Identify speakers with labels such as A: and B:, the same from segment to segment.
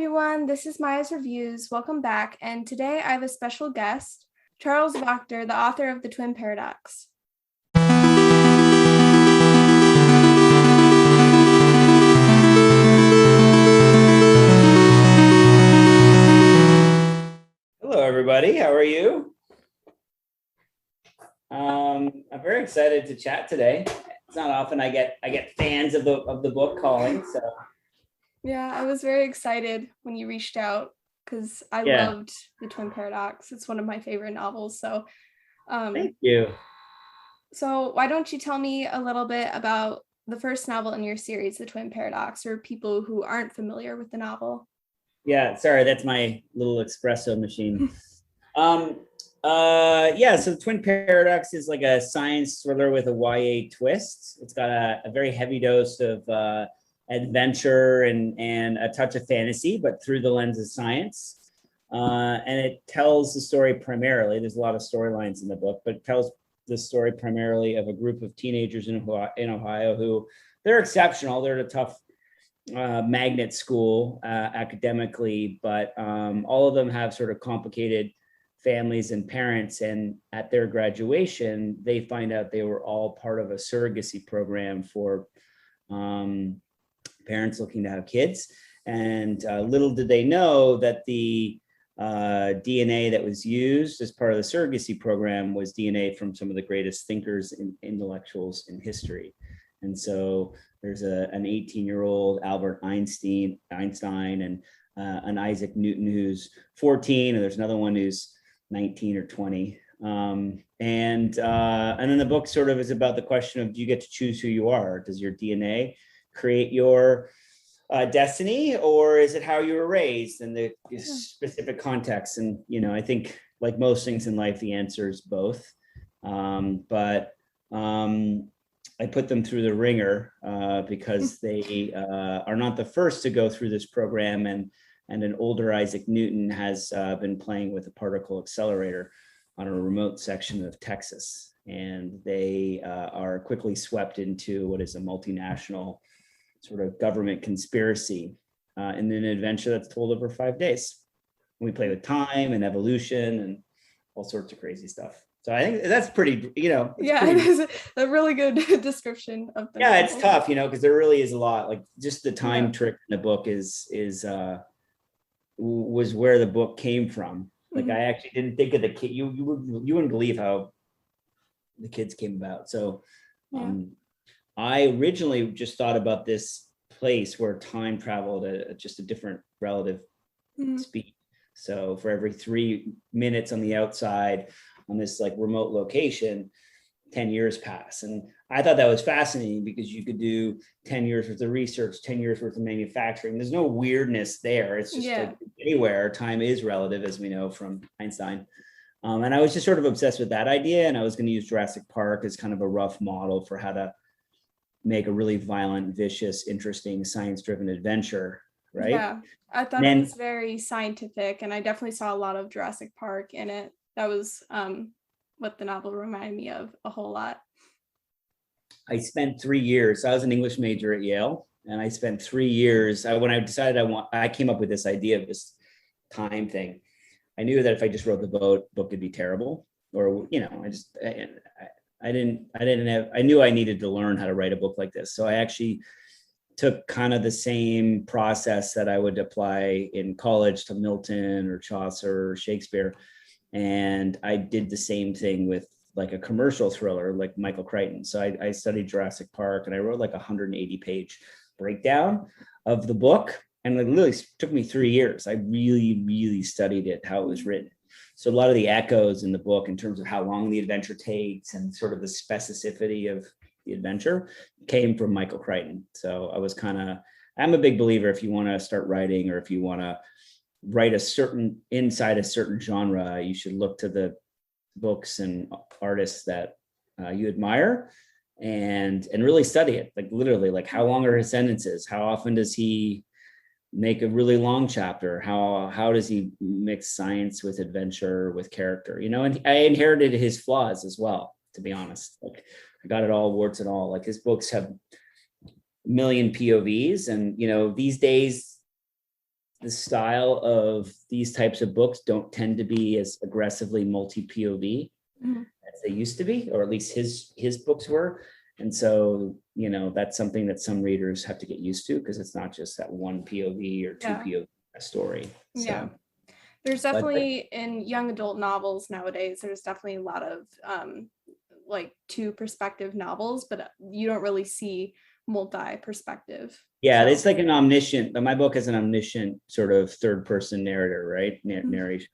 A: everyone, this is Maya's Reviews. Welcome back, and today I have a special guest, Charles Wachter, the author of The Twin Paradox.
B: Hello, everybody. How are you? I'm very excited to chat today. It's not often I get fans of the book calling. So
A: yeah, I was very excited when you reached out because I loved The Twin Paradox. It's one of my favorite novels. So
B: thank you.
A: So why don't you tell me a little bit about the first novel in your series, The Twin Paradox, for people who aren't familiar with the novel?
B: Yeah, sorry, that's my little espresso machine. So The Twin Paradox is like a science thriller with a YA twist. It's got a very heavy dose of adventure and a touch of fantasy, but through the lens of science. And it tells the story primarily, there's a lot of storylines in the book, but it tells the story primarily of a group of teenagers in Ohio who, they're exceptional. They're at a tough magnet school academically, but all of them have sort of complicated families and parents, and at their graduation they find out they were all part of a surrogacy program for parents looking to have kids. And little did they know that the DNA that was used as part of the surrogacy program was DNA from some of the greatest thinkers and intellectuals in history. And so there's an 18-year-old Albert Einstein and an Isaac Newton who's 14, and there's another one who's 19 or 20. And then the book sort of is about the question of, do you get to choose who you are? Does your DNA create your destiny, or is it how you were raised in the specific context? And, I think like most things in life, the answer is both. I put them through the ringer because they are not the first to go through this program, and an older Isaac Newton has been playing with a particle accelerator on a remote section of Texas, and they are quickly swept into what is a multinational sort of government conspiracy in an adventure that's told over 5 days. We play with time and evolution and all sorts of crazy stuff. So I think that's pretty,
A: it is a really good description of the
B: novel. It's tough, because there really is a lot. Like just the time trick in the book was where the book came from. Like I actually didn't think of the kid. You wouldn't believe how the kids came about. So I originally just thought about this place where time traveled at just a different relative speed. So for every 3 minutes on the outside on this like remote location, 10 years pass. And I thought that was fascinating because you could do 10 years worth of research, 10 years worth of manufacturing. There's no weirdness there. It's just like anywhere, time is relative, as we know from Einstein. And I was just sort of obsessed with that idea. And I was going to use Jurassic Park as kind of a rough model for how to make a really violent, vicious, interesting, science-driven adventure, right?
A: Yeah, I thought it was very scientific, and I definitely saw a lot of Jurassic Park in it. That was what the novel reminded me of a whole lot.
B: I spent 3 years. I was an English major at Yale, and I spent 3 years. When I decided I came up with this idea of this time thing. I knew that if I just wrote the book, it'd be terrible, or I knew I needed to learn how to write a book like this. So I actually took kind of the same process that I would apply in college to Milton or Chaucer or Shakespeare. And I did the same thing with like a commercial thriller like Michael Crichton. So I studied Jurassic Park, and I wrote like a 180-page breakdown of the book. And it literally took me 3 years. I really, really studied it, how it was written. So a lot of the echoes in the book in terms of how long the adventure takes and sort of the specificity of the adventure came from Michael Crichton. So I'm a big believer, if you want to start writing, or if you want to write inside a certain genre, you should look to the books and artists that you admire and really study it. Like literally, like how long are his sentences? How often does he make a really long chapter? How does he mix science with adventure, with character? And I inherited his flaws as well, to be honest. Like I got it all, warts and all. Like his books have a million POVs, and these days the style of these types of books don't tend to be as aggressively multi-POV as they used to be, or at least his books were. And so, that's something that some readers have to get used to, because it's not just that one POV or two POV story. So.
A: Yeah. There's definitely in young adult novels nowadays, there's definitely a lot of like two perspective novels, but you don't really see multi-perspective.
B: Yeah, it's like an omniscient, but my book is an omniscient sort of third person narrator, right? Narration.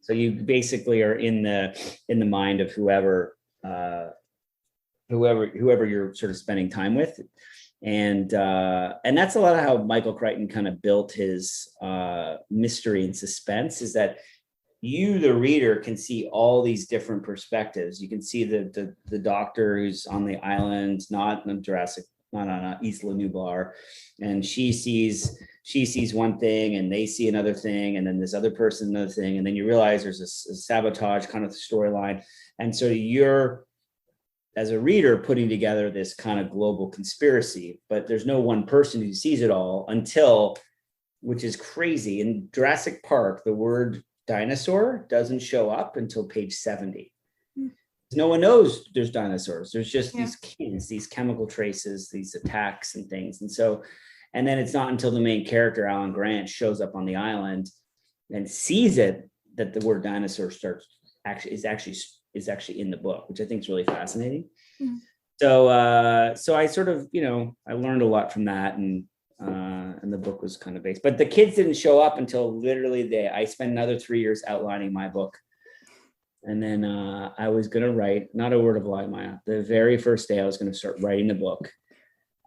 B: So you basically are in the mind of whoever you're sort of spending time with. And that's a lot of how Michael Crichton kind of built his mystery and suspense, is that you, the reader, can see all these different perspectives. You can see the doctor who's on the island, not on Isla Nublar, and she sees one thing and they see another thing, and then this other person another thing, and then you realize there's a sabotage kind of storyline. And so you're, as a reader, putting together this kind of global conspiracy, but there's no one person who sees it all until, which is crazy. In Jurassic Park, the word dinosaur doesn't show up until page 70. No one knows there's dinosaurs. There's just these kids, these chemical traces, these attacks and things. And then it's not until the main character, Alan Grant, shows up on the island and sees it, that the word dinosaur is actually in the book, which I think is really fascinating. So I sort of, I learned a lot from that, and the book was kind of based, but the kids didn't show up until literally I spent another 3 years outlining my book. And then I was going to write, not a word of lie, Maya, the very first day I was going to start writing the book.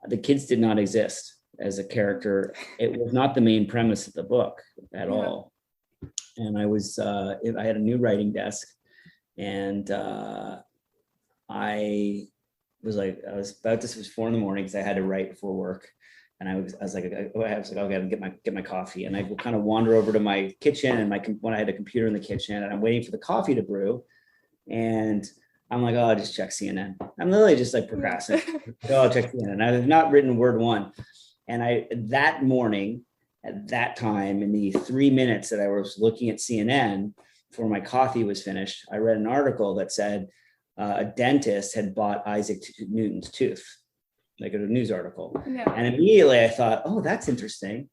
B: The kids did not exist as a character. It was not the main premise of the book at all. And I had a new writing desk, and I was about this was 4 a.m. because I had to write before work. And I was like, I gotta get my coffee. And I will kind of wander over to my kitchen, and when I had a computer in the kitchen, and I'm waiting for the coffee to brew. And I'm like, I'll just check CNN. I'm literally just like procrastinating. I'll check CNN. I have not written word one. And that morning, at that time, in the 3 minutes that I was looking at CNN before my coffee was finished, I read an article that said a dentist had bought Isaac Newton's tooth, like a news article. And immediately I thought, oh, that's interesting.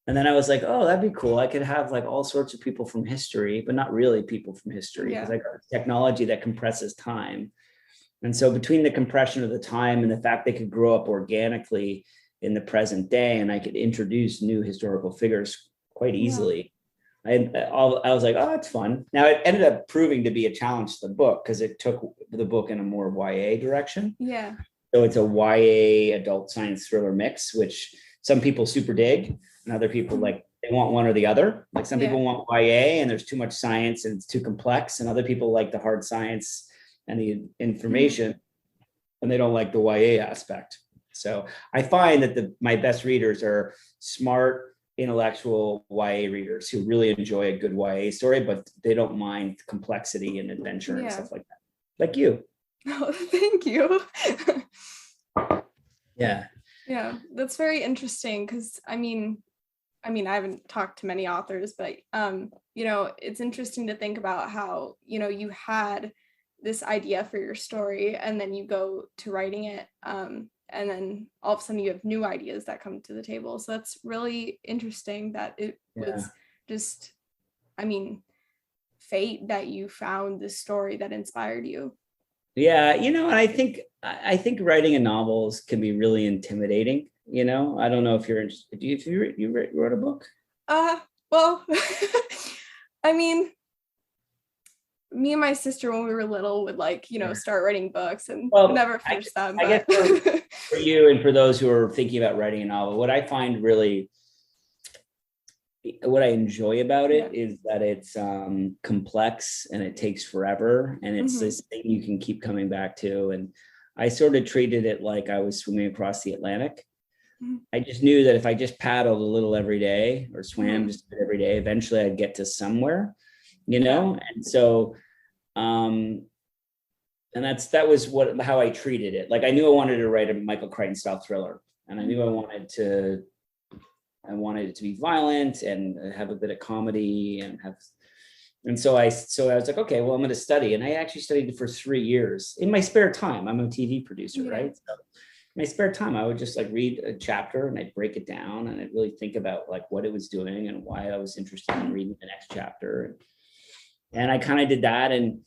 B: And then I was like, oh, that'd be cool. I could have like all sorts of people from history, but not really people from history, because I got technology that compresses time. And so between the compression of the time and the fact they could grow up organically in the present day, and I could introduce new historical figures quite easily, I was like, oh, it's fun. Now it ended up proving to be a challenge to the book, because it took the book in a more YA direction. So it's a YA adult science thriller mix, which some people super dig, and other people like they want one or the other. Like some people want YA and there's too much science and it's too complex, and other people like the hard science and the information, and they don't like the YA aspect. So I find that my best readers are smart, intellectual YA readers who really enjoy a good YA story, but they don't mind complexity and adventure and stuff like that. Like you.
A: Oh, thank you.
B: Yeah,
A: that's very interesting, because I mean I haven't talked to many authors, but it's interesting to think about how you had this idea for your story, and then you go to writing it, and then all of a sudden you have new ideas that come to the table. So that's really interesting that it was just, fate that you found this story that inspired you.
B: Yeah, and I think writing a novel can be really intimidating. I don't know if you're interested. You wrote a book?
A: Well, me and my sister, when we were little, would start writing books and never finish them. But...
B: I guess for you and for those who are thinking about writing a novel, what I find really, what I enjoy about it is that it's complex and it takes forever, and it's this thing you can keep coming back to. And I sort of treated it like I was swimming across the Atlantic. I just knew that if I just paddled a little every day or swam just every day, eventually I'd get to somewhere, And so, and that was how I treated it. Like I knew I wanted to write a Michael Crichton style thriller, and I knew I wanted to I wanted it to be violent and have a bit of comedy and so I was like, okay, well, I'm going to study. And I actually studied for 3 years in my spare time. I'm a TV producer, right? So in my spare time, I would just like read a chapter and I'd break it down and I'd really think about like what it was doing and why I was interested in reading the next chapter. And I kind of did that, and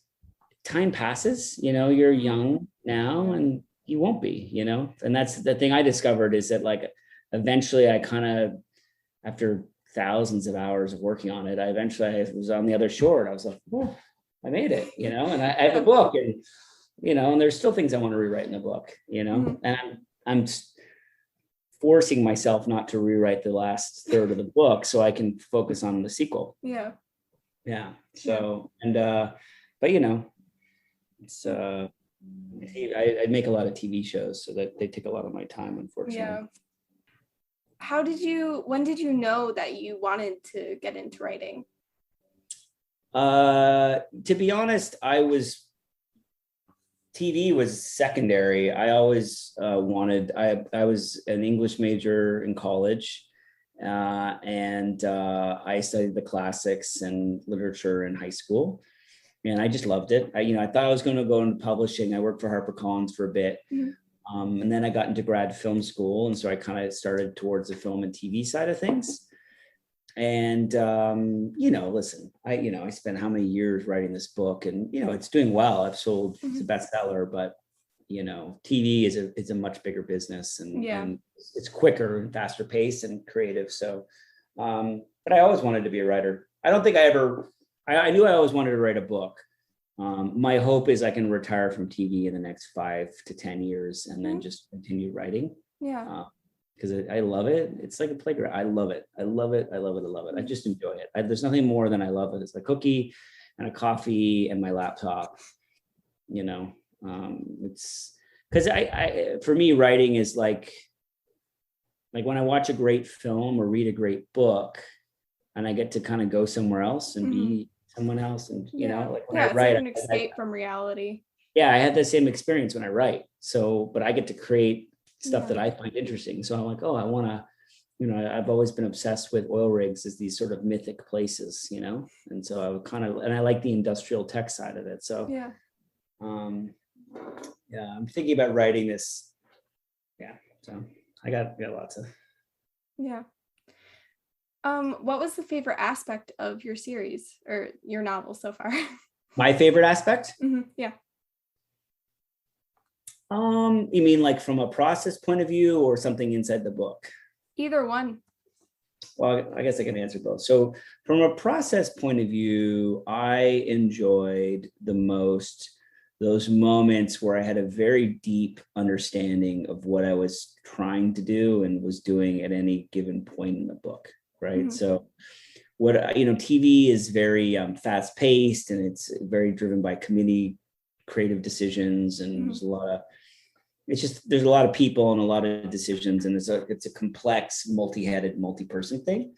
B: time passes, you're young now and you won't be, and that's the thing I discovered is that like eventually I kind of, after thousands of hours of working on it, I was on the other shore and I was like, oh, I made it, and I have a book and, and there's still things I want to rewrite in the book, and I'm forcing myself not to rewrite the last third of the book so I can focus on the sequel.
A: Yeah.
B: So, and, but it's, I make a lot of TV shows, so that they take a lot of my time, unfortunately.
A: Yeah. When did you know that you wanted to get into writing?
B: To be honest, TV was secondary. I always wanted, I was an English major in college, and I studied the classics and literature in high school. And I just loved it. I thought I was going to go into publishing. I worked for HarperCollins for a bit. And then I got into grad film school. And so I kind of started towards the film and TV side of things. And, listen, I spent how many years writing this book, and, it's doing well. I've sold, it's a bestseller, but, TV is a much bigger business, and it's quicker and faster paced and creative. So, but I always wanted to be a writer. I don't think I knew I always wanted to write a book. My hope is I can retire from TV in the next 5 to 10 years and then just continue writing.
A: Yeah.
B: Because I love it. It's like a playground. I love it. I love it. I love it. I love it. I just enjoy it. There's nothing more than I love it. It's a cookie and a coffee and my laptop. It's because for me, writing is like when I watch a great film or read a great book, and I get to kind of go somewhere else and be someone else, and like when I write,
A: it's like an escape from reality.
B: Yeah, I had the same experience when I write. So, but I get to create stuff that I find interesting. So I'm like, oh, I want to, I've always been obsessed with oil rigs as these sort of mythic places, and so I would and I like the industrial tech side of it. So I'm thinking about writing this. Yeah, so I got lots of.
A: Yeah. What was the favorite aspect of your series or your novel so far?
B: My favorite aspect?
A: Yeah.
B: You mean like from a process point of view or something inside the book?
A: Either one.
B: Well, I guess I can answer both. So from a process point of view, I enjoyed the most those moments where I had a very deep understanding of what I was trying to do and was doing at any given point in the book, right? So what, TV is very fast paced, and it's very driven by committee creative decisions, and there's a lot of people and a lot of decisions, and it's a complex, multi-headed, multi-person thing.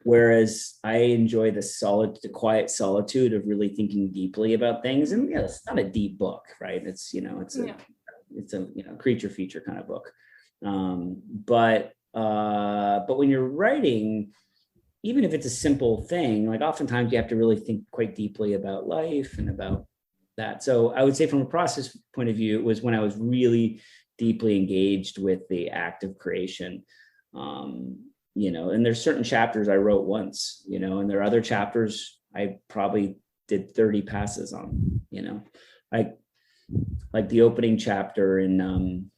B: Whereas I enjoy the quiet solitude of really thinking deeply about things. And it's not a deep book, right? It's a creature feature kind of book. But when you're writing, even if it's a simple thing, like oftentimes you have to really think quite deeply about life and about that. So I would say from a process point of view, it was when I was really deeply engaged with the act of creation. And there's certain chapters I wrote once, and there are other chapters I probably did 30 passes on, like the opening chapter in,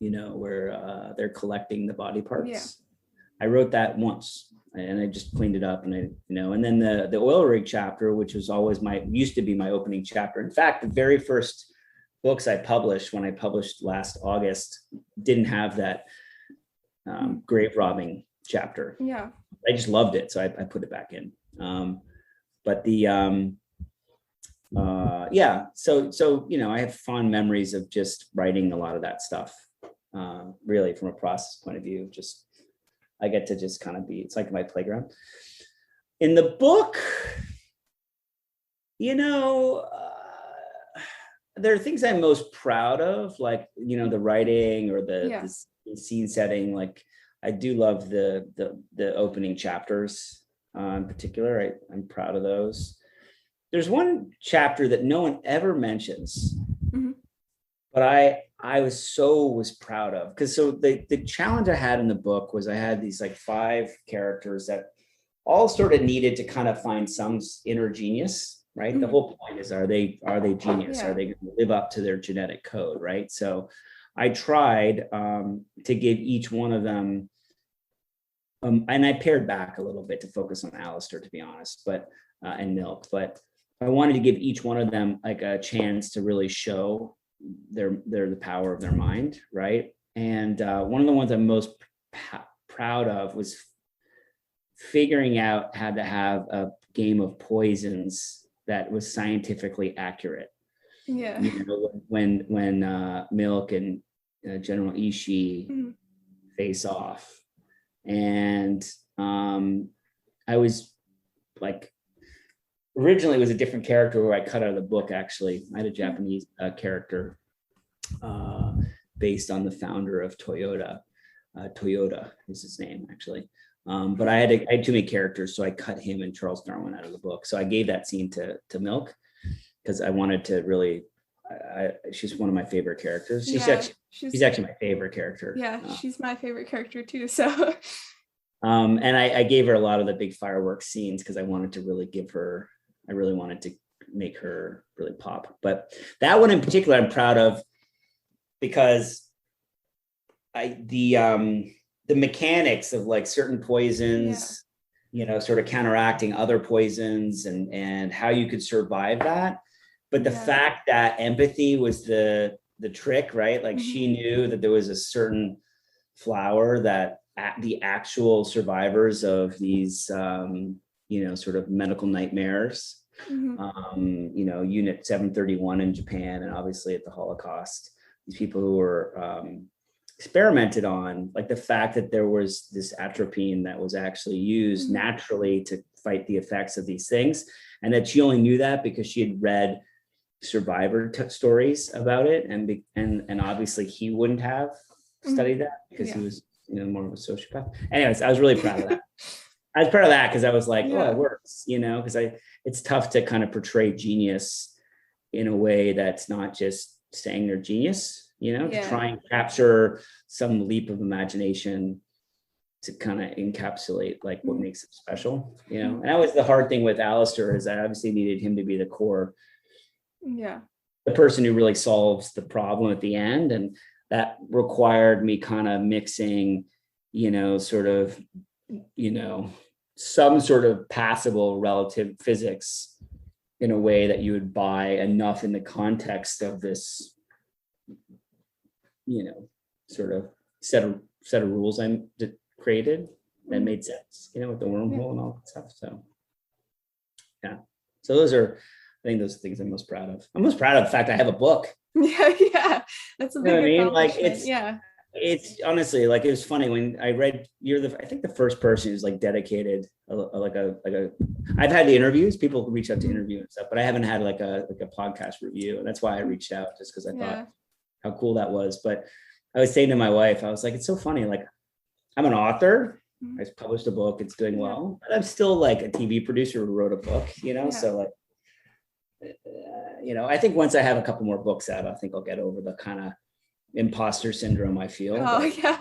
B: where they're collecting the body parts. Yeah. I wrote that once and I just cleaned it up, and and then the oil rig chapter, which was always used to be my opening chapter. In fact, the very first books I published, when I published last August, didn't have that grave robbing chapter.
A: Yeah,
B: I just loved it, so I put it back in. But the so I have fond memories of just writing a lot of that stuff. Really, from a process point of view, just I get to just kind of it's like my playground. In the book, there are things I'm most proud of, like the writing or the scene setting. Like I do love the opening chapters in particular. I'm proud of those. There's one chapter that no one ever mentions, but I was proud of, because so the challenge I had in the book was I had these like 5 characters that all sort of needed to kind of find some inner genius, right? The whole point is, are they genius? Are they going to live up to their genetic code, right? So I tried to give each one of them, and I pared back a little bit to focus on Alistair, to be honest, but and Milk, but I wanted to give each one of them like a chance to really show the power of their mind, right? And one of the ones I'm most proud of was figuring out how to have a game of poisons that was scientifically accurate.
A: Yeah.
B: You know, when Milk and General Ishii face off, and I was like, originally it was a different character where I cut out of the book. Actually, I had a Japanese character based on the founder of Toyota. Toyota is his name, actually. But I had too many characters, so I cut him and Charles Darwin out of the book. So I gave that scene to Milk, because I wanted to really. She's one of my favorite characters. She's actually my favorite character.
A: Yeah, she's my favorite character too. So.
B: And I gave her a lot of the big fireworks scenes because I wanted to really give her. I really wanted to make her really pop. But that one in particular, I'm proud of, because the mechanics of like certain poisons, you know, sort of counteracting other poisons, and how you could survive that. But the fact that empathy was the trick, right? Like she knew that there was a certain flower that the actual survivors of these, you know, sort of medical nightmares, you know, Unit 731 in Japan, and obviously at the Holocaust, these people who were experimented on, like the fact that there was this atropine that was actually used naturally to fight the effects of these things, and that she only knew that because she had read survivor stories about it, and obviously he wouldn't have studied that because he was, you know, more of a sociopath. Anyways, I was really proud of that. I was proud of that because I was like, oh, it works, you know, because it's tough to kind of portray genius in a way that's not just saying they're genius, you know, to try and capture some leap of imagination to kind of encapsulate like what makes it special, you know. And that was the hard thing with Alistair, is I obviously needed him to be the core, the person who really solves the problem at the end. And that required me kind of mixing, you know, sort of, you know, some sort of passable relative physics in a way that you would buy enough in the context of this, you know, sort of set of rules I created that made sense, you know, with the wormhole and all that stuff. So, yeah. So those are, I think those are things I'm most proud of. I'm most proud of the fact I have a book.
A: Yeah. That's a big accomplishment.
B: Like it's honestly, like, it was funny when I read, I think the first person who's like dedicated, I've had the interviews, people reach out to interview and stuff, but I haven't had like a podcast review. And that's why I reached out, just because I thought how cool that was. But I was saying to my wife, I was like, it's so funny. Like, I'm an author. I published a book. It's doing well, but I'm still like a TV producer who wrote a book, you know? So like, you know, I think once I have a couple more books out, I think I'll get over the kind of imposter syndrome I feel.
A: Oh, yeah.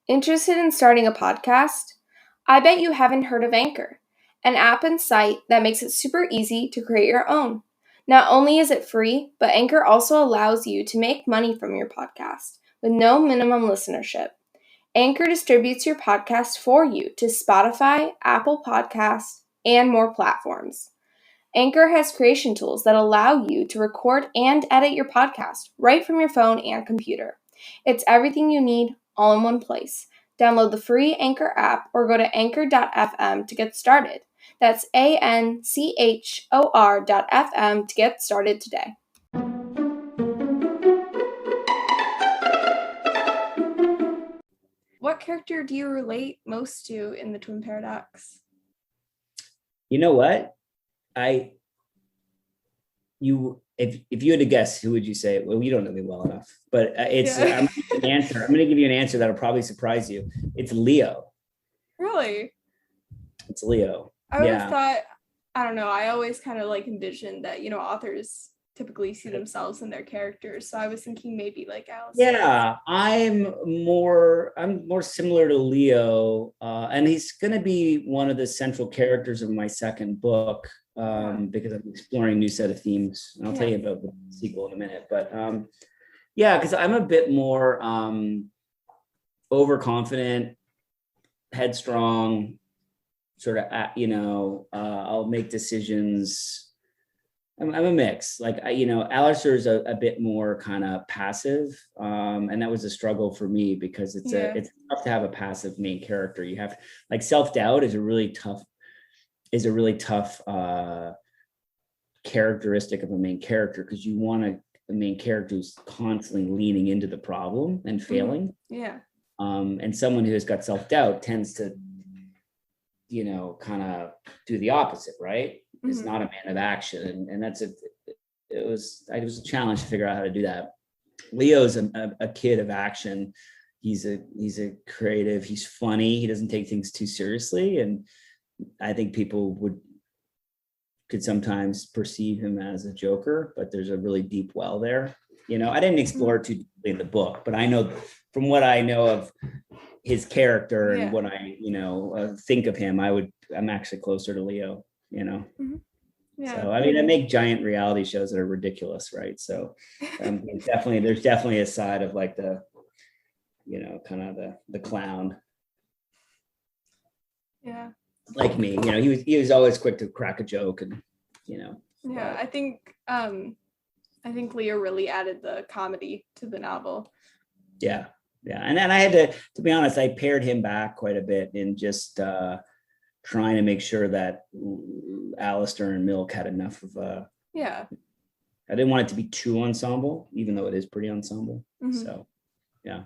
A: Interested in starting a podcast? I bet you haven't heard of Anchor, an app and site that makes it super easy to create your own. Not only is it free, but Anchor also allows you to make money from your podcast with no minimum listenership. Anchor distributes your podcast for you to Spotify, Apple Podcasts, and more platforms. Anchor has creation tools that allow you to record and edit your podcast right from your phone and computer. It's everything you need all in one place. Download the free Anchor app or go to anchor.fm to get started. That's ANCHOR.FM to get started today. What character do you relate most to in the Twin Paradox?
B: You know what? if you had to guess, who would you say? Well, you don't know me well enough, but it's
A: Yeah.
B: I'm gonna give you an answer. I'm going to give you an answer that'll probably surprise you. It's Leo.
A: Really?
B: It's Leo.
A: I would have
B: Yeah.
A: thought, I don't know, I always kind of like envisioned that, authors typically see themselves in their characters. So I was thinking maybe like Alistair.
B: Yeah, I'm more similar to Leo, and he's going to be one of the central characters of my second book, because I'm exploring a new set of themes. And I'll tell you about the sequel in a minute, but yeah, because I'm a bit more overconfident, headstrong, sort of, I'll make decisions. I'm a mix. Like, Alistair is a bit more kind of passive. And that was a struggle for me because it's tough to have a passive main character. You have, like, self-doubt is a really tough characteristic of a main character, because you want a main character who's constantly leaning into the problem and failing.
A: Yeah.
B: And someone who has got self-doubt tends to, kind of do the opposite, right? Is not a man of action, and it was a challenge to figure out how to do that. Leo's a kid of action. He's a creative. He's funny. He doesn't take things too seriously, and I think people could sometimes perceive him as a joker, but there's a really deep well there. I didn't explore it too deeply in the book, but I know from what I know of his character and what I think of him, I'm actually closer to Leo.
A: Yeah.
B: So I mean, I make giant reality shows that are ridiculous, right? So there's definitely a side of like the kind of the clown, like me. He was always quick to crack a joke, and
A: I think Leo really added the comedy to the novel.
B: Yeah, and then I had to be honest, I pared him back quite a bit in just trying to make sure that Alistair and Milk had enough of I didn't want it to be too ensemble, even though it is pretty ensemble. So yeah.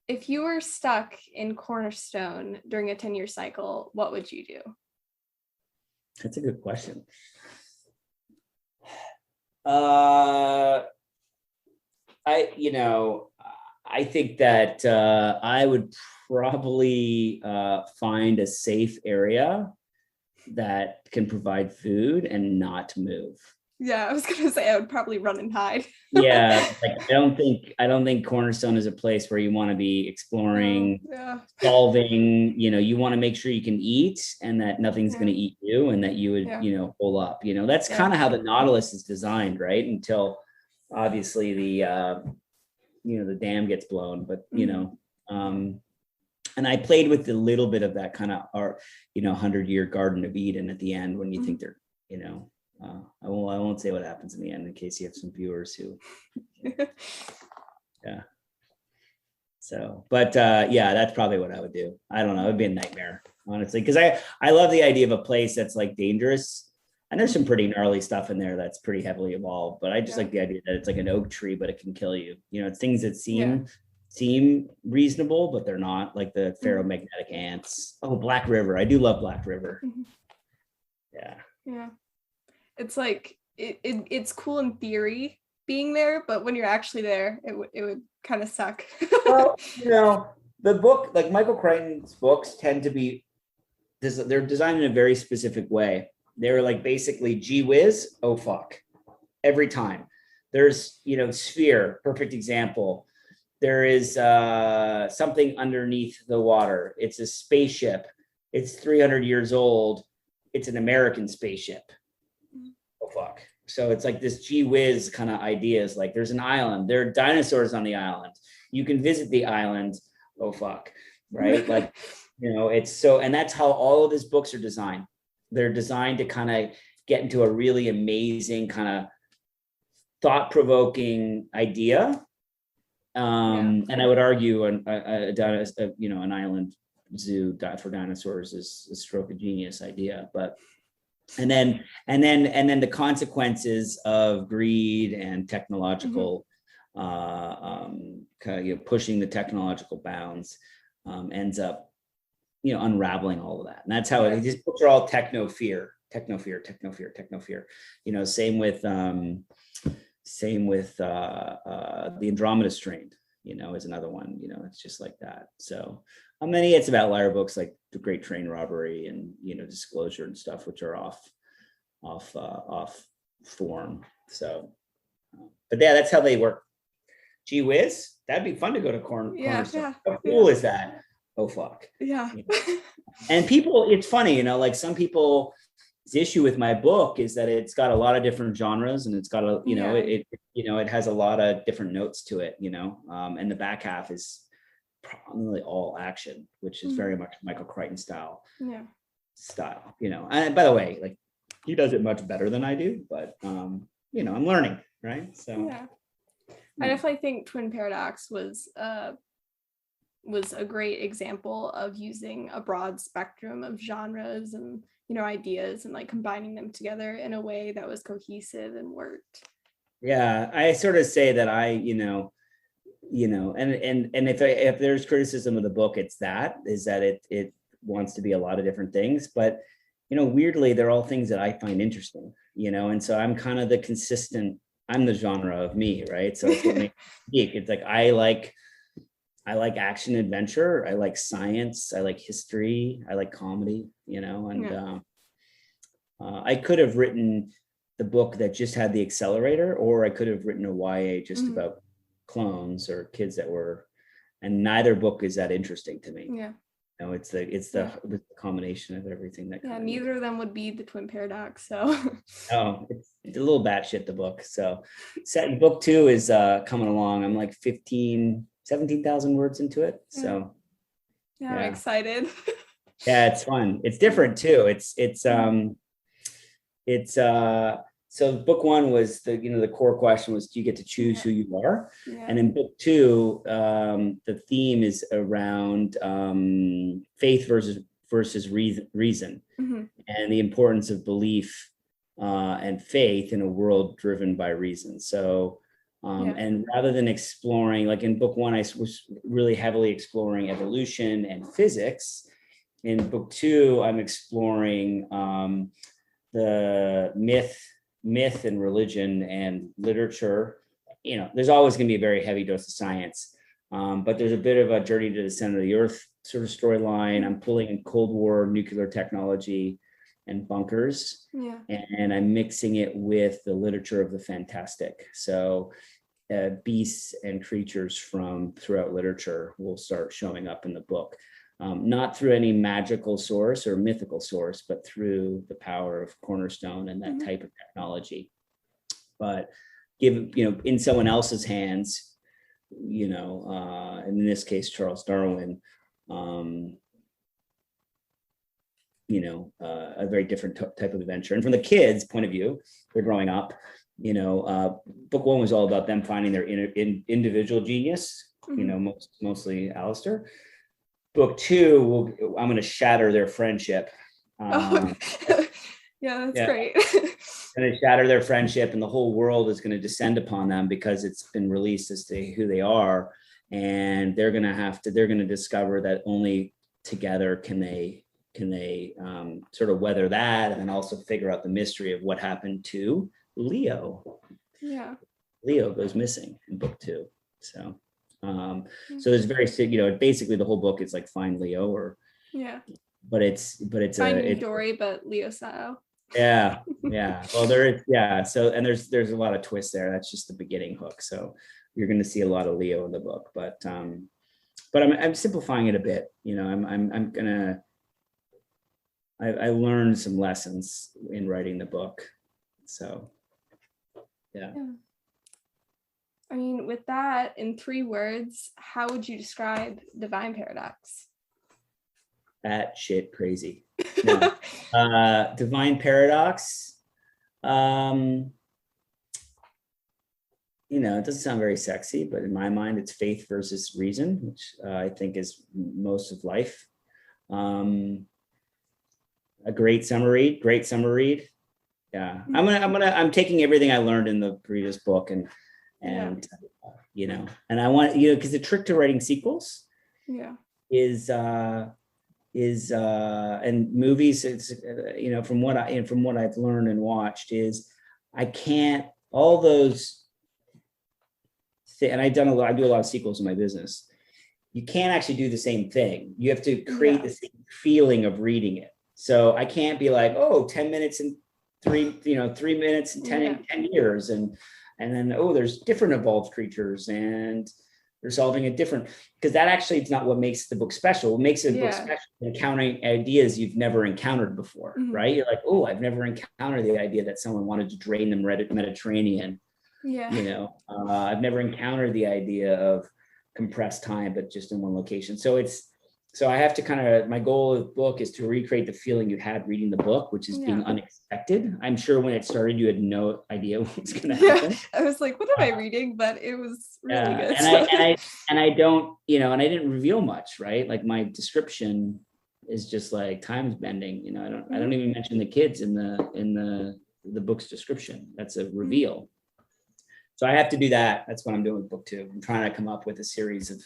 A: If you were stuck in Cornerstone during a 10-year cycle, what would you do?
B: That's a good question. I think that I would probably find a safe think that can provide food and not move.
A: Yeah, I was gonna say I would probably run and hide.
B: Yeah, like I don't think Cornerstone is a place where you want to be exploring, solving. You want to make sure you can eat and that nothing's going to eat you, and that you would hole up. That's kind of how the Nautilus is designed, right? Until obviously the dam gets blown, but and I played with a little bit of that kind of 100-year Garden of Eden at the end when you think they're I won't say what happens in the end in case you have some viewers who so, but that's probably what I would do. I don't know, it'd be a nightmare, honestly, because I love the idea of a place that's like dangerous, and there's some pretty gnarly stuff in there that's pretty heavily evolved, but I just like the idea that it's like an oak tree, but it can kill you. It's things that seem reasonable, but they're not, like the ferromagnetic ants. Oh, Black River. I do love Black River.
A: Yeah. It's like it's cool in theory being there, but when you're actually there, it would kind of suck.
B: Well, the book, like Michael Crichton's books, tend to be they're designed in a very specific way. They're like basically gee whiz, oh fuck, every time. There's sphere, perfect example. There is something underneath the water. It's a spaceship. It's 300 years old. It's an American spaceship. Oh, fuck. So it's like this gee whiz kind of ideas. Like there's an island. There are dinosaurs on the island. You can visit the island. Oh, fuck. Right? Like, it's so, and that's how all of his books are designed. They're designed to kind of get into a really amazing kind of thought-provoking idea. And I would argue an island zoo for dinosaurs is a stroke of genius idea, but and then the consequences of greed and technological pushing the technological bounds ends up unraveling all of that. And that's how these books are all techno fear, techno fear, techno fear, techno fear. You know, same with the Andromeda Strain, you know, is another one. You know, it's just like that. So many it's about liar books like The Great Train Robbery and, you know, Disclosure and stuff, which are off form. So, but yeah, that's how they work. Gee whiz, that'd be fun to go to Cornerstone. How cool is that? Oh fuck.
A: Yeah.
B: And people, it's funny, you know, like some people's issue with my book is that it's got a lot of different genres and it's got a, you know, it has a lot of different notes to it, you know, and the back half is probably all action, which is very much Michael Crichton style, you know. And by the way, like he does it much better than I do, but you know, I'm learning, right? So
A: I definitely think Twin Paradox was a great example of using a broad spectrum of genres and, you know, ideas and like combining them together in a way that was cohesive and worked.
B: Yeah, I sort of say that and if there's criticism of the book, it's that it wants to be a lot of different things, but you know, weirdly, they're all things that I find interesting, you know, and so I'm kind of I'm the genre of me, right? So it's what makes me geek. It's like I like action adventure, I like science, I like history, I like comedy, you know, and I could have written the book that just had the accelerator, or I could have written a YA just about clones or kids that were, and neither book is that interesting to me.
A: Yeah.
B: No, it's the combination of everything that.
A: Yeah, neither of them would be the Twin Paradox. So.
B: Oh, it's a little batshit, the book. So, book 2 is coming along. I'm like 17,000 words into it. So.
A: Yeah, I'm excited.
B: Yeah, it's fun. It's different too. So book 1 was the core question was, do you get to choose who you are? Yeah. And in book 2, the theme is around faith versus reason, and the importance of belief and faith in a world driven by reason. So, and rather than exploring, like in book 1, I was really heavily exploring evolution and physics. In book 2, I'm exploring the myth and religion and literature. You know, there's always going to be a very heavy dose of science, but there's a bit of a journey to the center of the earth sort of storyline. I'm pulling in Cold War nuclear technology and bunkers, and I'm mixing it with the literature of the fantastic. So beasts and creatures from throughout literature will start showing up in the book. Not through any magical source or mythical source, but through the power of Cornerstone and that type of technology. But in someone else's hands, and in this case, Charles Darwin, a very different type of adventure. And from the kids' point of view, they're growing up, book 1 was all about them finding their individual genius, mostly Alistair. Book 2, I'm going to shatter their friendship.
A: That's great.
B: Going to shatter their friendship, and the whole world is going to descend upon them because it's been released as to who they are, and they're going to discover that only together can they sort of weather that, and then also figure out the mystery of what happened to Leo. Yeah, Leo goes missing in book 2, so. So there's basically the whole book is like Find Leo, but it's
A: Finding Dory, but Leo style.
B: Yeah. Well, so, and there's a lot of twists there. That's just the beginning hook. So you're going to see a lot of Leo in the book, but I'm simplifying it a bit. I learned some lessons in writing the book. So, yeah.
A: I mean, with that, in 3 words, how would you describe Divine Paradox?
B: That shit crazy. No. Divine Paradox. It doesn't sound very sexy, but in my mind, it's faith versus reason, which I think is most of life. A great summer read. Yeah, I'm taking everything I learned in the previous book and I want, because the trick to writing sequels is and movies, it's from what I've learned and watched, is I can't, all those and I do a lot of sequels in my business. You can't actually do the same thing. You have to create the same feeling of reading it. So I can't be like, oh, 10 minutes and 3 minutes and 10 years. And then, oh, there's different evolved creatures and they're solving a different, because that actually is not what makes the book special. What makes a book special is encountering ideas you've never encountered before, right? You're like, oh, I've never encountered the idea that someone wanted to drain the Mediterranean. I've never encountered the idea of compressed time, but just in one location. So I have to my goal of the book is to recreate the feeling you had reading the book, which is being unexpected. I'm sure when it started, you had no idea what was going to happen.
A: I was like, what am I reading? But it was really good.
B: And I don't, and I didn't reveal much, right? Like my description is just like time's bending. I don't even mention the kids in the book's description. That's a reveal. So I have to do that. That's what I'm doing with book 2. I'm trying to come up with a series of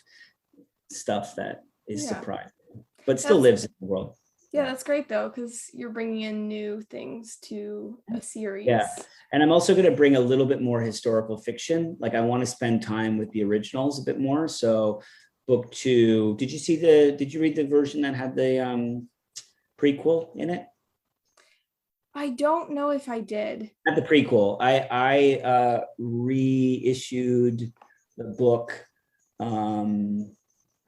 B: stuff that is surprising, but still lives in the world.
A: Yeah, that's great though, because you're bringing in new things to a series.
B: Yeah, and I'm also going to bring a little bit more historical fiction. Like I want to spend time with the originals a bit more. So book 2, did you read the version that had the prequel in it?
A: I don't know if I did.
B: Not the prequel. I reissued the book, I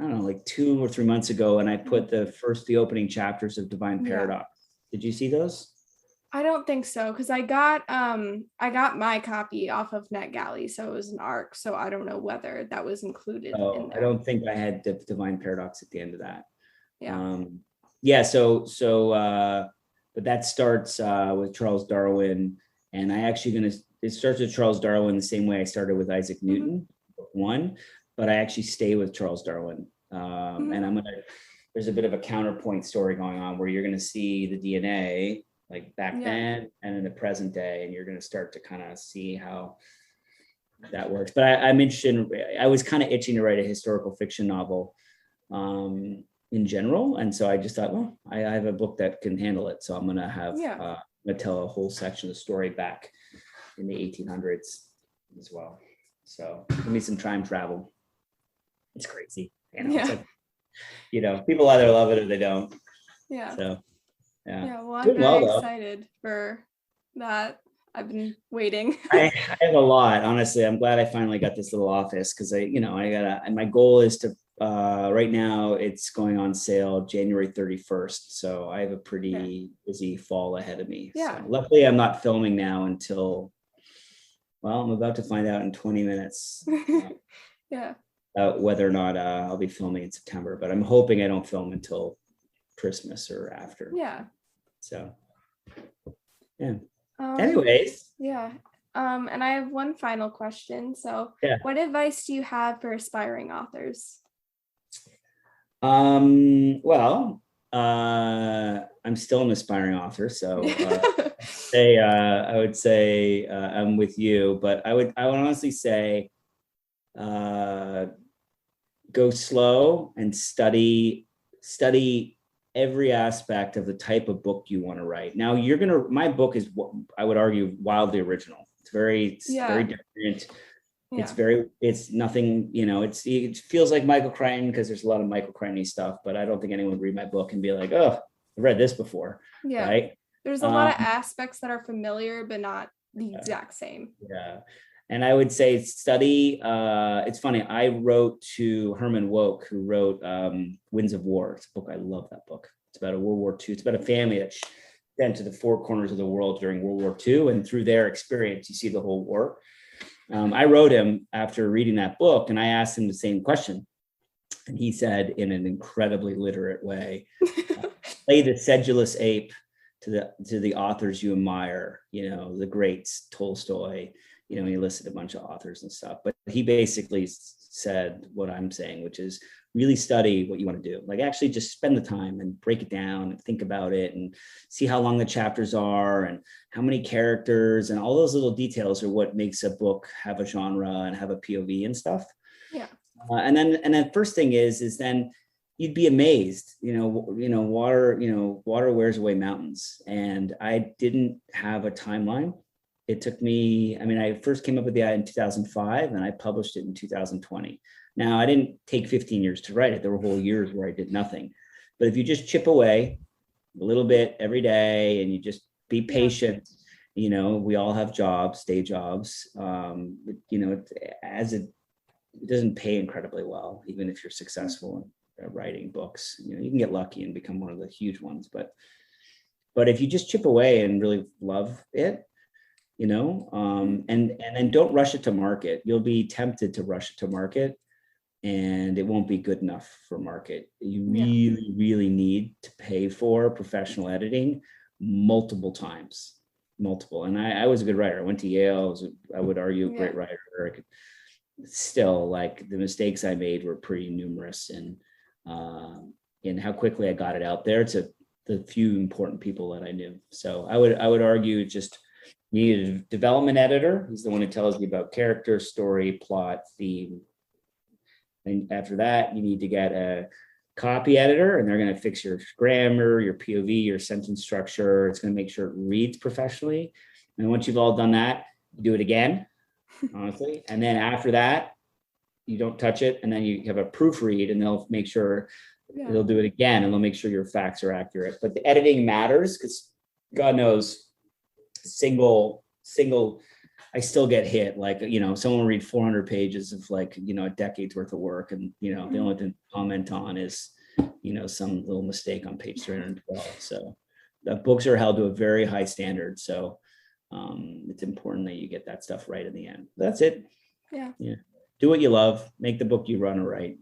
B: don't know, like 2 or 3 months ago, and I put the opening chapters of Divine Paradox. Did you see those?
A: I don't think so, because I got my copy off of NetGalley, so it was an ARC. So I don't know whether that was included in there.
B: I don't think I had Divine Paradox at the end of that. But that starts with Charles Darwin, and it starts with Charles Darwin the same way I started with Isaac Newton, book 1, but I actually stay with Charles Darwin. And there's a bit of a counterpoint story going on where you're going to see the DNA like back then and in the present day, and you're going to start to kind of see how that works. But I'm interested, I was kind of itching to write a historical fiction novel. In general, and so I just thought, well, I have a book that can handle it, so I'm gonna tell a whole section of the story back in the 1800s as well. So give me some time travel. It's crazy, It's like, people either love it or they don't. So
A: well, I'm very excited for that. I've been waiting.
B: I have a lot, honestly. I'm glad I finally got this little office, because my goal is to right now it's going on sale January 31st. So I have a pretty busy fall ahead of me. So luckily I'm not filming now until, I'm about to find out in 20 minutes. Whether or not I'll be filming in September, but I'm hoping I don't film until Christmas or after. So anyways.
A: And I have one final question. So what advice do you have for aspiring authors?
B: I'm still an aspiring author, so I would say I'm with you, but I would honestly say go slow and study every aspect of the type of book you want to write. Now my book is, I would argue, wildly original. It's very different. It's nothing, it feels like Michael Crichton, because there's a lot of Michael Crichton stuff, but I don't think anyone would read my book and be like, oh, I read this before. Right.
A: There's a lot of aspects that are familiar, but not the exact same.
B: And I would say study, it's funny, I wrote to Herman Wouk, who wrote Winds of War. It's a book, I love that book. It's about a World War II. It's about a family that sent to the 4 corners of the world during World War II, and through their experience, you see the whole war. I wrote him after reading that book, and I asked him the same question. And he said, in an incredibly literate way, play the sedulous ape to the authors you admire, the greats, Tolstoy, he listed a bunch of authors and stuff, but he basically said what I'm saying, which is really study what you want to do. Like actually just spend the time and break it down and think about it and see how long the chapters are and how many characters, and all those little details are what makes a book have a genre and have a POV and stuff.
A: Yeah.
B: And then first thing is then you'd be amazed. Water wears away mountains, and I didn't have a timeline. It took me, I mean, I first came up with the idea in 2005 and I published it in 2020. Now, I didn't take 15 years to write it. There were whole years where I did nothing. But if you just chip away a little bit every day and you just be patient, we all have jobs, day jobs. It doesn't pay incredibly well, even if you're successful in writing books. You can get lucky and become one of the huge ones. But if you just chip away and really love it, and then don't rush it to market. You'll be tempted to rush it to market, and it won't be good enough for market. You really need to pay for professional editing multiple times. And I was a good writer. I went to Yale. I would argue a great writer. Still, like, the mistakes I made were pretty numerous, and how quickly I got it out there to the few important people that I knew. So I would argue just you need a development editor. He's the one who tells you about character, story, plot, theme. And after that, you need to get a copy editor, and they're going to fix your grammar, your POV, your sentence structure. It's going to make sure it reads professionally. And once you've all done that, you do it again, honestly. And then after that, you don't touch it. And then you have a proofread, and they'll make sure they'll do it again, and they'll make sure your facts are accurate. But the editing matters, because God knows, single I still get hit, like, someone will read 400 pages of, like, a decade's worth of work, and the only thing to comment on is some little mistake on page 312. So the books are held to a very high standard, so it's important that you get that stuff right in the end. That's it. Do what you love, make the book you want to write,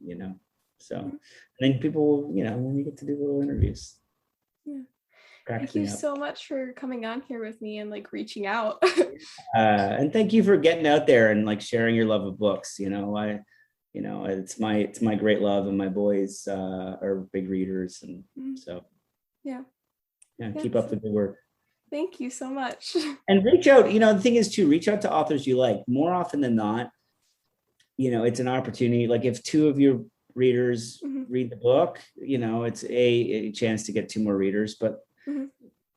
B: so and then people will, then you get to do little interviews.
A: Thank you so much for coming on here with me and, like, reaching out.
B: And thank you for getting out there and, like, sharing your love of books. It's my great love, and my boys are big readers, and so keep up the good work.
A: Thank you so much.
B: And reach out. The thing is, too, reach out to authors you like. More often than not, it's an opportunity. Like, if two of your readers read the book, it's a chance to get two more readers. But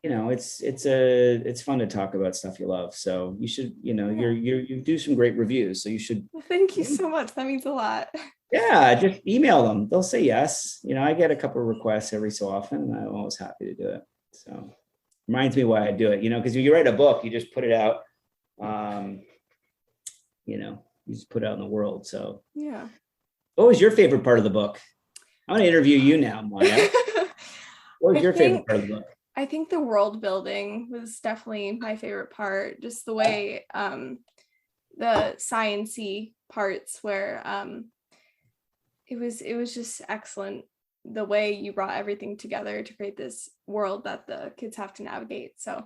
B: it's fun to talk about stuff you love. So you should, you do some great reviews. So you should.
A: Well, thank you so much. That means a lot.
B: Yeah, just email them. They'll say yes. I get a couple of requests every so often, and I'm always happy to do it. So reminds me why I do it, because when you write a book, you just put it out, you just put it out in the world. So what was your favorite part of the book? I want to interview you now, Maya. What was your favorite part of the book?
A: I think the world building was definitely my favorite part. Just the way the science-y parts where it was just excellent. The way you brought everything together to create this world that the kids have to navigate. So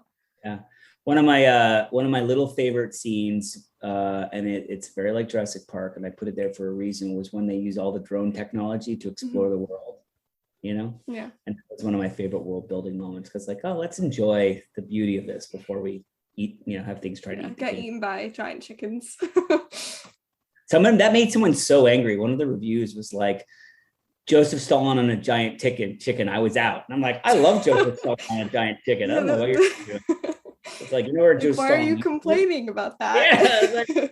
B: one of my little favorite scenes, and it's very like Jurassic Park, and I put it there for a reason, was when they use all the drone technology to explore the world. And that's one of my favorite world building moments, because, like, let's enjoy the beauty of this before we eat, have things try to
A: get eaten by giant chickens.
B: That made someone so angry. One of the reviews was like, Joseph Stalin on a giant chicken. I was out. And I'm like, I love Joseph Stalin on a giant chicken. I don't know what you're doing. It's like, where Joseph
A: Why
B: Stalin,
A: are you complaining about that?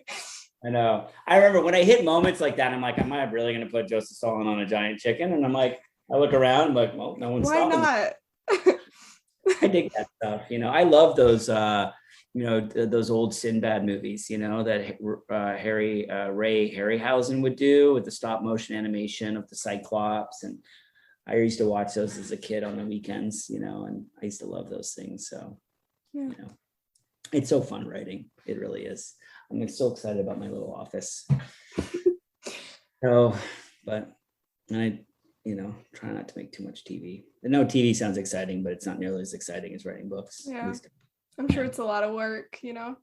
B: I know. I remember when I hit moments like that, I'm like, am I really going to put Joseph Stalin on a giant chicken? And I'm like, I look around, I'm like, well, no one's stopping.
A: Why not?
B: I dig that stuff. I love those, those old Sinbad movies, that Ray Harryhausen would do with the stop motion animation of the Cyclops. And I used to watch those as a kid on the weekends, and I used to love those things. So, it's so fun writing. It really is. I'm so excited about my little office. I try not to make too much TV. I know TV sounds exciting, but it's not nearly as exciting as writing books.
A: Yeah. I'm sure it's a lot of work,
B: Wow,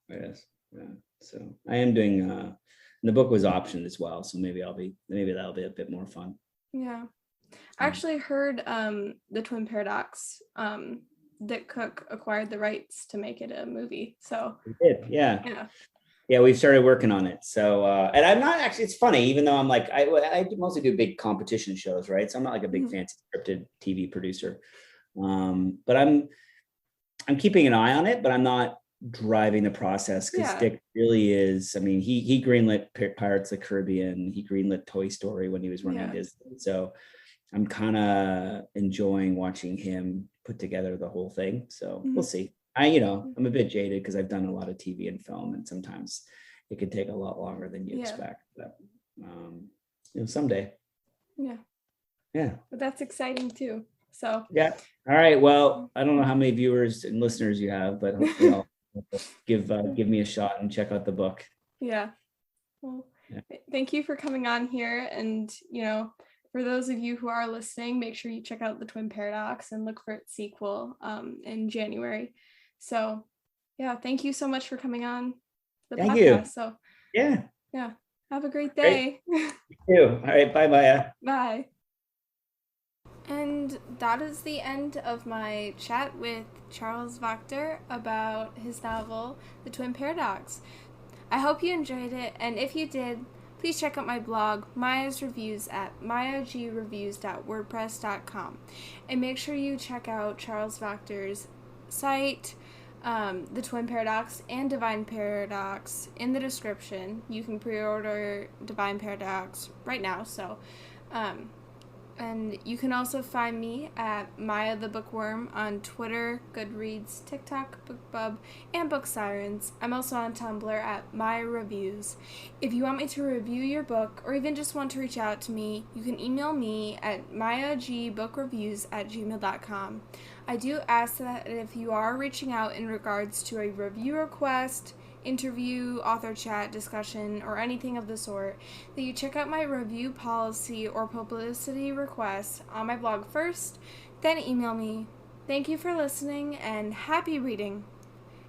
B: it is. Yeah. So I am doing, and the book was optioned as well. So maybe that'll be a bit more fun.
A: Yeah. I actually heard the Twin Paradox, Dick Cook acquired the rights to make it a movie. So
B: he did, yeah. Yeah, we've started working on it. So, and I'm not actually, it's funny, even though I'm like, I mostly do big competition shows, right? So I'm not like a big fancy scripted TV producer. But I'm keeping an eye on it, but I'm not driving the process because Dick really is. I mean, he greenlit Pirates of the Caribbean. He greenlit Toy Story when he was running Disney. So I'm kind of enjoying watching him put together the whole thing. So we'll see. I'm a bit jaded because I've done a lot of TV and film, and sometimes it can take a lot longer than you expect. But someday.
A: Yeah.
B: Yeah.
A: But that's exciting too. So
B: yeah. All right. Well, I don't know how many viewers and listeners you have, but hopefully I'll give me a shot and check out the book.
A: Yeah. Well, thank you for coming on here. And, for those of you who are listening, make sure you check out The Twin Paradox and look for its sequel in January. So, yeah, thank you so much for coming on the podcast. You. So,
B: yeah.
A: Have a great day.
B: You too. All right. Bye, Maya.
A: Bye. And that is the end of my chat with Charles Wachter about his novel, The Twin Paradox. I hope you enjoyed it, and if you did, please check out my blog, Maya's Reviews, at mayagreviews.wordpress.com. And make sure you check out Charles Wachter's site, The Twin Paradox and Divine Paradox in the description. You can pre-order Divine Paradox right now, so... And you can also find me at Maya the Bookworm on Twitter, Goodreads, TikTok, BookBub, and Book Sirens. I'm also on Tumblr at Maya Reviews. If you want me to review your book, or even just want to reach out to me, you can email me at mayagbookreviews@gmail.com. I do ask that if you are reaching out in regards to a review request, interview, author chat, discussion, or anything of the sort, that you check out my review policy or publicity requests on my blog first, then email me. Thank you for listening, and happy reading.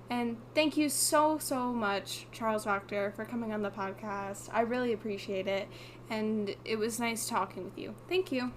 A: And thank you so much, Charles Wachter, for coming on the podcast. I really appreciate it, and it was nice talking with you. Thank you.